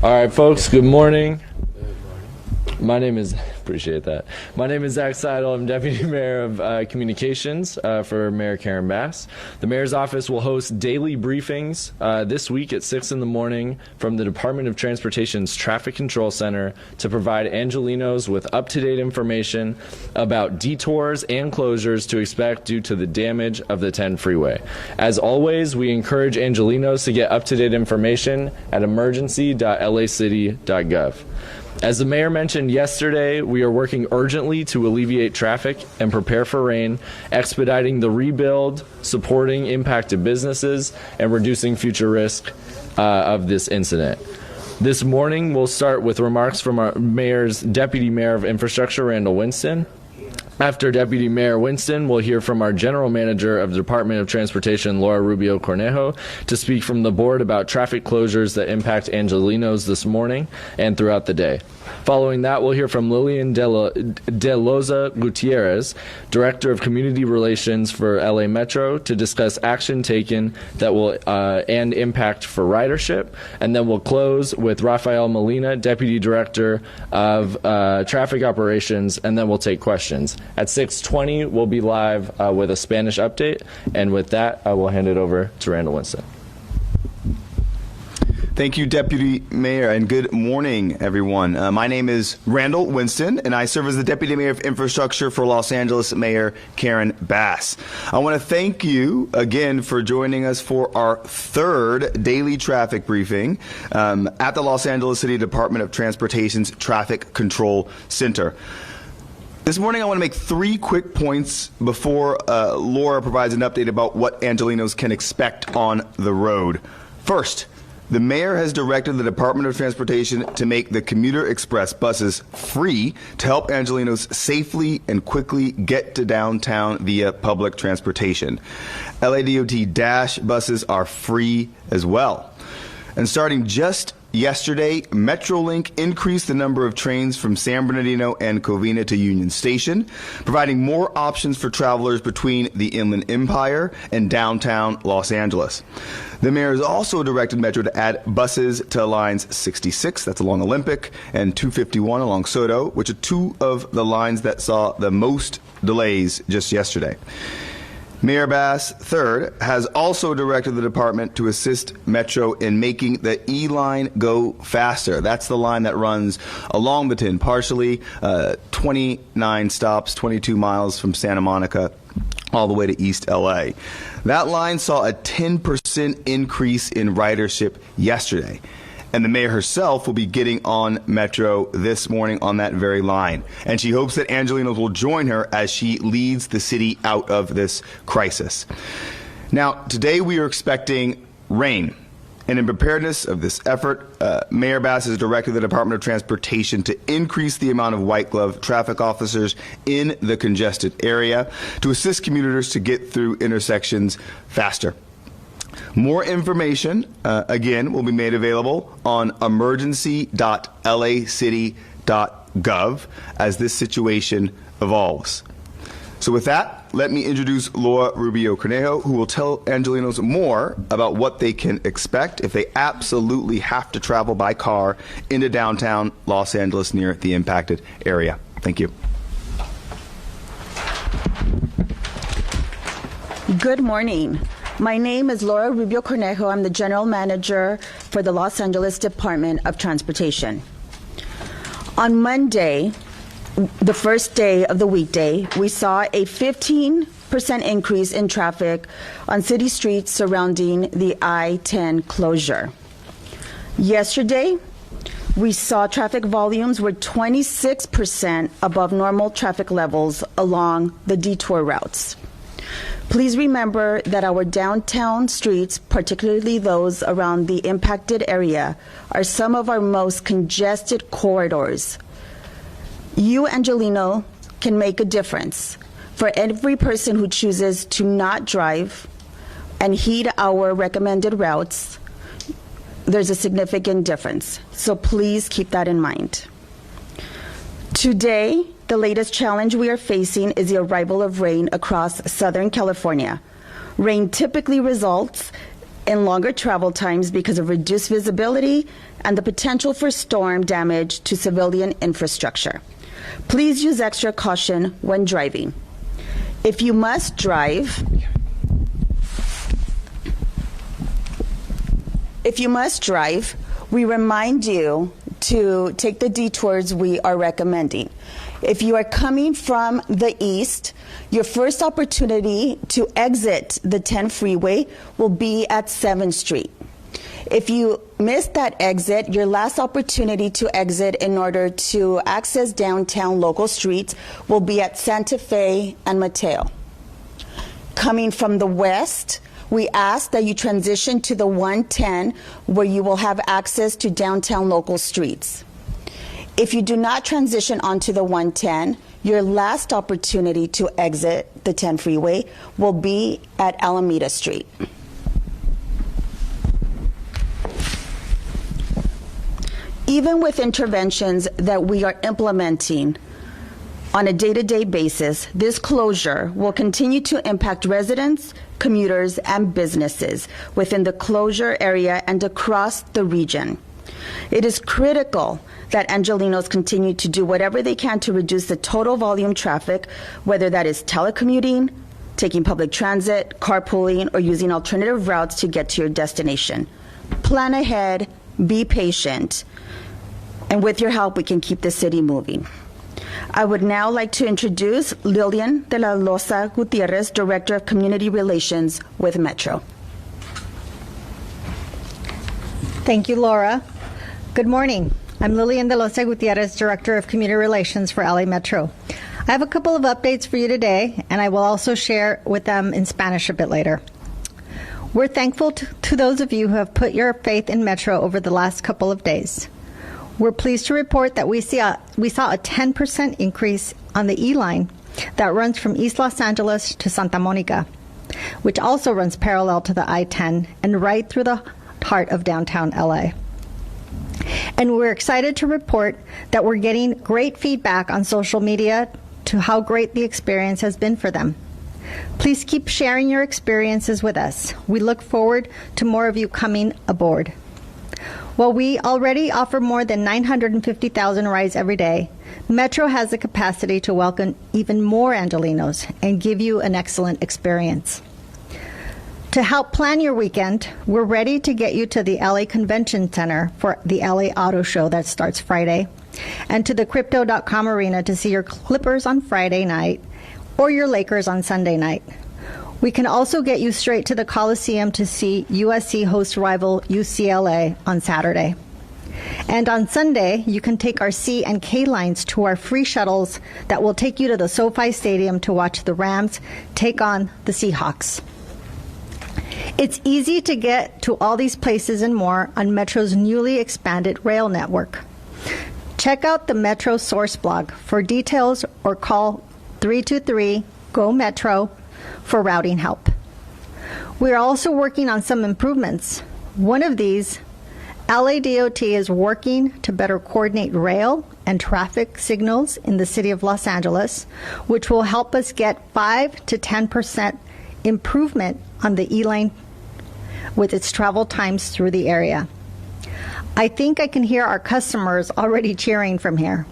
All right, folks, good morning. My name is, appreciate that. My name is Zach Seidel. I'm Deputy Mayor of Communications for Mayor Karen Bass. The Mayor's office will host daily briefings this week at 6 in the morning from the Department of Transportation's Traffic Control Center to provide Angelenos with up-to-date information about detours and closures to expect due to the damage of the 10 freeway. As always, we encourage Angelenos to get up-to-date information at emergency.lacity.gov. As the mayor mentioned yesterday, we are working urgently to alleviate traffic and prepare for rain, expediting the rebuild, supporting impacted businesses, and reducing future risk of this incident. This morning, we'll start with remarks from our mayor's Deputy Mayor of Infrastructure, Randall Winston. After Deputy Mayor Winston, we'll hear from our General Manager of the Department of Transportation, Laura Rubio Cornejo, to speak from the board about traffic closures that impact Angelenos this morning and throughout the day. Following that, we'll hear from Lillian De Loza Gutierrez, Director of Community Relations for LA Metro, to discuss action taken that will and impact for ridership. And then we'll close with Rafael Molina, Deputy Director of Traffic Operations, and then we'll take questions. At 6:20, we'll be live with a Spanish update. And with that, I will hand it over to Randall Winston. Thank you, Deputy Mayor, and good morning, everyone. My name is Randall Winston, and I serve as the Deputy Mayor of Infrastructure for Los Angeles Mayor Karen Bass. I want to thank you again for joining us for our third daily traffic briefing at the Los Angeles City Department of Transportation's Traffic Control Center. This morning, I want to make 3 quick points before Laura provides an update about what Angelenos can expect on the road. First, the mayor has directed the Department of Transportation to make the commuter express buses free to help Angelenos safely and quickly get to downtown via public transportation. LADOT Dash buses are free as well. And starting just yesterday, Metrolink increased the number of trains from San Bernardino and Covina to Union Station, providing more options for travelers between the Inland Empire and downtown Los Angeles. The mayor has also directed Metro to add buses to lines 66, that's along Olympic, and 251 along Soto, which are 2 of the lines that saw the most delays just yesterday. Mayor Bass, third, has also directed the department to assist Metro in making the E line go faster. That's the line that runs along the 10 partially, 29 stops, 22 miles from Santa Monica all the way to East LA. That line saw a 10% increase in ridership yesterday. And the mayor herself will be getting on Metro this morning on that very line. And she hopes that Angelenos will join her as she leads the city out of this crisis. Now, today we are expecting rain. And in preparedness of this effort, Mayor Bass has directed the Department of Transportation to increase the amount of white glove traffic officers in the congested area to assist commuters to get through intersections faster. More information, again, will be made available on emergency.lacity.gov as this situation evolves. So with that, let me introduce Laura Rubio Cornejo, who will tell Angelenos more about what they can expect if they absolutely have to travel by car into downtown Los Angeles near the impacted area. Thank you. Good morning. My name is Laura Rubio Cornejo. I'm the General Manager for the Los Angeles Department of Transportation. On Monday, the first day of the weekday, we saw a 15% increase in traffic on city streets surrounding the I-10 closure. Yesterday, we saw traffic volumes were 26% above normal traffic levels along the detour routes. Please remember that our downtown streets, particularly those around the impacted area, are some of our most congested corridors. You, Angeleno, can make a difference. For every person who chooses to not drive and heed our recommended routes, there's a significant difference. So please keep that in mind. Today, the latest challenge we are facing is the arrival of rain across Southern California. Rain typically results in longer travel times because of reduced visibility and the potential for storm damage to civilian infrastructure. Please use extra caution when driving. If you must drive, we remind you to take the detours we are recommending. If you are coming from the east, your first opportunity to exit the 10 freeway will be at 7th Street. If you miss that exit, your last opportunity to exit in order to access downtown local streets will be at Santa Fe and Mateo. Coming from the west, we ask that you transition to the 110 where you will have access to downtown local streets. If you do not transition onto the 110, your last opportunity to exit the 10 freeway will be at Alameda Street. Even with interventions that we are implementing on a day-to-day basis, this closure will continue to impact residents, commuters, and businesses within the closure area and across the region. It is critical that Angelenos continue to do whatever they can to reduce the total volume traffic, whether that is telecommuting, taking public transit, carpooling, or using alternative routes to get to your destination. Plan ahead, be patient, and with your help, we can keep the city moving. I would now like to introduce Lilian de la Loza Gutierrez, Director of Community Relations with Metro. Thank you, Laura. Good morning. I'm Lilian de Loza Gutierrez, Director of Community Relations for LA Metro. I have a couple of updates for you today, and I will also share with them in Spanish a bit later. We're thankful to those of you who have put your faith in Metro over the last couple of days. We're pleased to report that we saw a 10% increase on the E-line that runs from East Los Angeles to Santa Monica, which also runs parallel to the I-10 and right through the heart of downtown LA. And we're excited to report that we're getting great feedback on social media to how great the experience has been for them. Please keep sharing your experiences with us. We look forward to more of you coming aboard. While we already offer more than 950,000 rides every day, Metro has the capacity to welcome even more Angelenos and give you an excellent experience. To help plan your weekend, we're ready to get you to the LA Convention Center for the LA Auto Show that starts Friday, and to the Crypto.com Arena to see your Clippers on Friday night or your Lakers on Sunday night. We can also get you straight to the Coliseum to see USC host rival UCLA on Saturday. And on Sunday, you can take our C and K lines to our free shuttles that will take you to the SoFi Stadium to watch the Rams take on the Seahawks. It's easy to get to all these places and more on Metro's newly expanded rail network. Check out the Metro source blog for details or call 323-GO-METRO for routing help. We are also working on some improvements. One of these, LADOT is working to better coordinate rail and traffic signals in the city of Los Angeles, which will help us get 5 to 10% improvement on the E-line with its travel times through the area. I think I can hear our customers already cheering from here.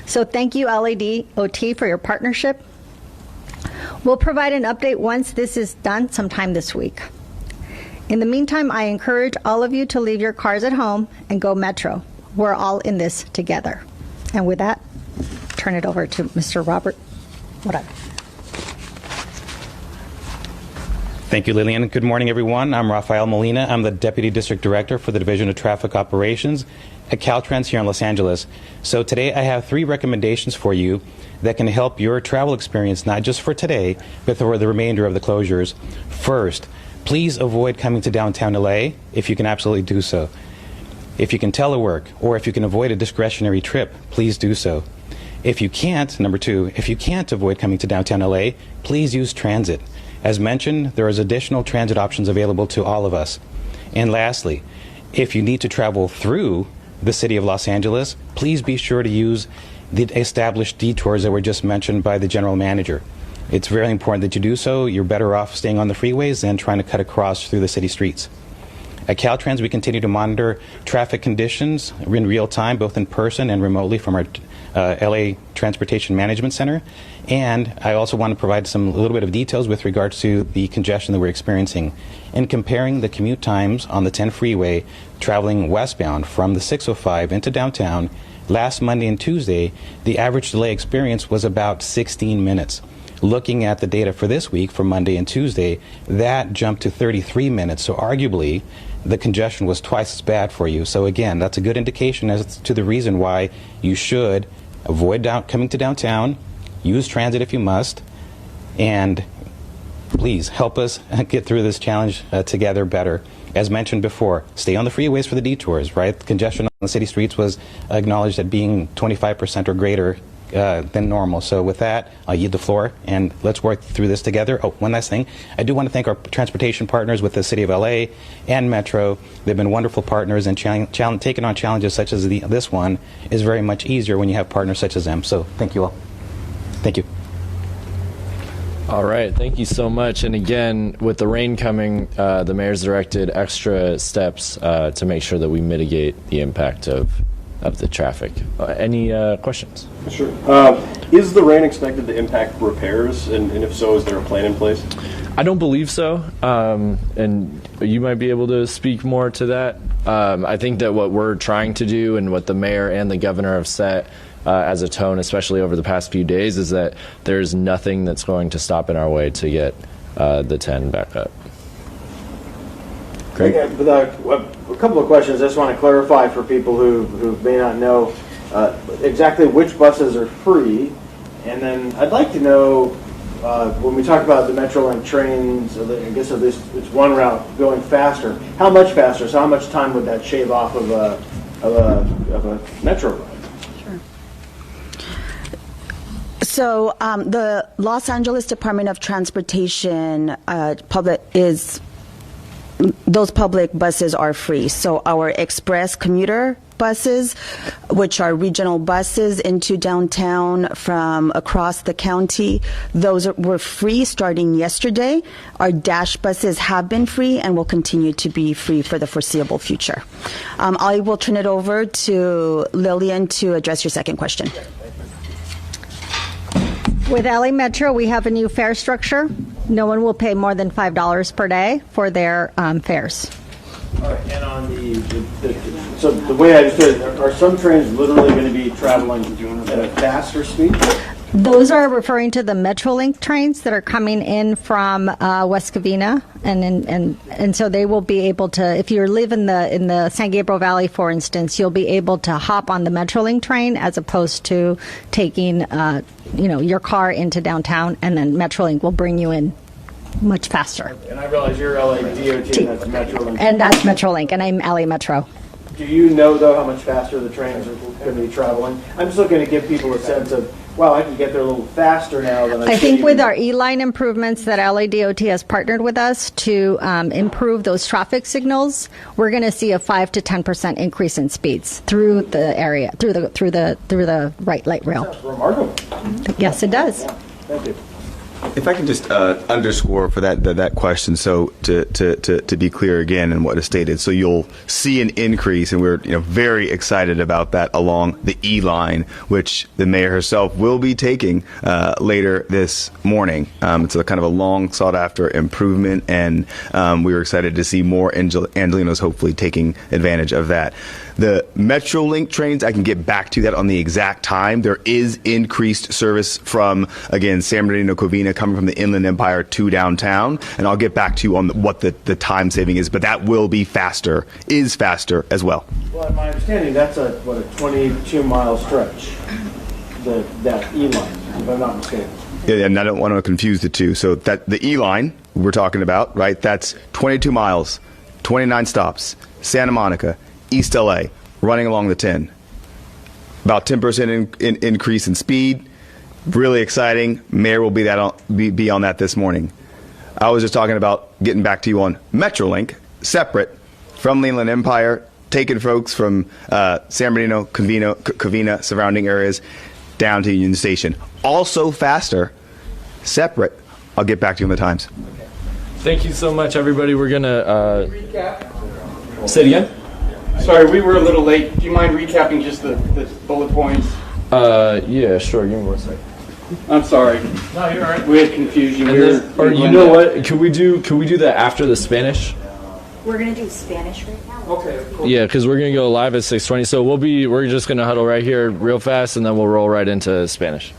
So thank you, LADOT, for your partnership. We'll provide an update once this is done sometime this week. In the meantime, I encourage all of you to leave your cars at home and go Metro. We're all in this together. And with that, turn it over to Mr. Robert. Whatever. Thank you, Lillian. Good morning, everyone. I'm Rafael Molina. I'm the Deputy District Director for the Division of Traffic Operations at Caltrans here in Los Angeles. So today I have 3 recommendations for you that can help your travel experience, not just for today, but for the remainder of the closures. First, please avoid coming to downtown LA if you can absolutely do so. If you can telework or if you can avoid a discretionary trip, please do so. If you can't, number 2, if you can't avoid coming to downtown LA, please use transit. As mentioned, there is additional transit options available to all of us. And lastly, if you need to travel through the city of Los Angeles, please be sure to use the established detours that were just mentioned by the general manager. It's very important that you do so. You're better off staying on the freeways than trying to cut across through the city streets. At Caltrans, we continue to monitor traffic conditions in real time, both in person and remotely from our LA Transportation Management Center. And I also want to provide a little bit of details with regards to the congestion that we're experiencing. In comparing the commute times on the 10 freeway traveling westbound from the 605 into downtown, last Monday and Tuesday, the average delay experience was about 16 minutes. Looking at the data for this week, for Monday and Tuesday, that jumped to 33 minutes. So arguably, the congestion was twice as bad for you. So again, that's a good indication as to the reason why you should avoid coming to downtown, use transit if you must, and please help us get through this challenge together better. As mentioned before, stay on the freeways for the detours, right? The congestion on the city streets was acknowledged at being 25% or greater than normal. So with that, I'll yield the floor, and let's work through this together. Oh, one last thing. I do want to thank our transportation partners with the City of LA and Metro. They've been wonderful partners, and taking on challenges such as this one is very much easier when you have partners such as them. So thank you all. Thank you. All right, thank you so much. And again, with the rain coming, the mayor's directed extra steps to make sure that we mitigate the impact of the traffic. Any questions? Sure. Is the rain expected to impact repairs? And if so, is there a plan in place? I don't believe so. And you might be able to speak more to that. I think that what we're trying to do and what the mayor and the governor have set as a tone, especially over the past few days, is that there's nothing that's going to stop in our way to get the 10 back up. Great. A couple of questions. I just want to clarify for people who may not know exactly which buses are free. And then I'd like to know, when we talk about the Metrolink trains, I guess at least it's one route going faster, how much faster? So how much time would that shave off of a Metro ride? So the Los Angeles Department of Transportation those public buses are free. So our express commuter buses, which are regional buses into downtown from across the county, those were free starting yesterday. Our dash buses have been free and will continue to be free for the foreseeable future. I will turn it over to Lillian to address your second question. With LA Metro, we have a new fare structure. No one will pay more than $5 per day for their fares. All right, and on so the way I understood it, are some trains literally going to be traveling at a faster speed? Those are referring to the Metrolink trains that are coming in from West Covina, and so they will be able to. If you live in the San Gabriel Valley, for instance, you'll be able to hop on the Metrolink train as opposed to taking your car into downtown, and then Metrolink will bring you in much faster. And I realize you're LA DOT, and that's Metrolink. And that's Metrolink, and I'm LA Metro. Do you know, though, how much faster the trains are going to be traveling? I'm just looking to give people a sense of, wow, I can get there a little faster now than I think with our E-line improvements that LA DOT has partnered with us to improve those traffic signals, we're going to see a 5 to 10% increase in speeds through the area, through the right light rail. That's remarkable. Yes, it does. Yeah. Thank you. If I can just underscore for that question, so to be clear again in what is stated, so you'll see an increase, and we're very excited about that along the E line, which the mayor herself will be taking later this morning. It's a kind of a long sought after improvement, and we were excited to see more Angelenos hopefully taking advantage of that. The Metrolink trains, I can get back to that on the exact time. There is increased service from, again, San Bernardino, Covina, coming from the Inland Empire to downtown, and I'll get back to you on what the time saving is, but that will be faster, is faster as well. Well, in my understanding, that's a 22-mile stretch, that E-line, if I'm not mistaken. Yeah, and I don't want to confuse the two. So that the E-line we're talking about, right, that's 22 miles, 29 stops, Santa Monica, East LA, running along the 10. About 10% increase in speed. Really exciting. Mayor will be on that this morning. I was just talking about getting back to you on Metrolink, separate from the Inland Empire, taking folks from San Bernardino, Covina, surrounding areas, down to Union Station. Also faster separate. I'll get back to you on the times. Thank you so much, everybody. We're going to say it again. Sorry, we were a little late. Do you mind recapping just the bullet points? Yeah, sure. Give me 1 second. I'm sorry. No, you're all right. We had confusion. Or you know what? Can we do that after the Spanish? We're gonna do Spanish right now. Okay, of course. Yeah, because we're gonna go live at 6:20. So we're just gonna huddle right here real fast, and then we'll roll right into Spanish.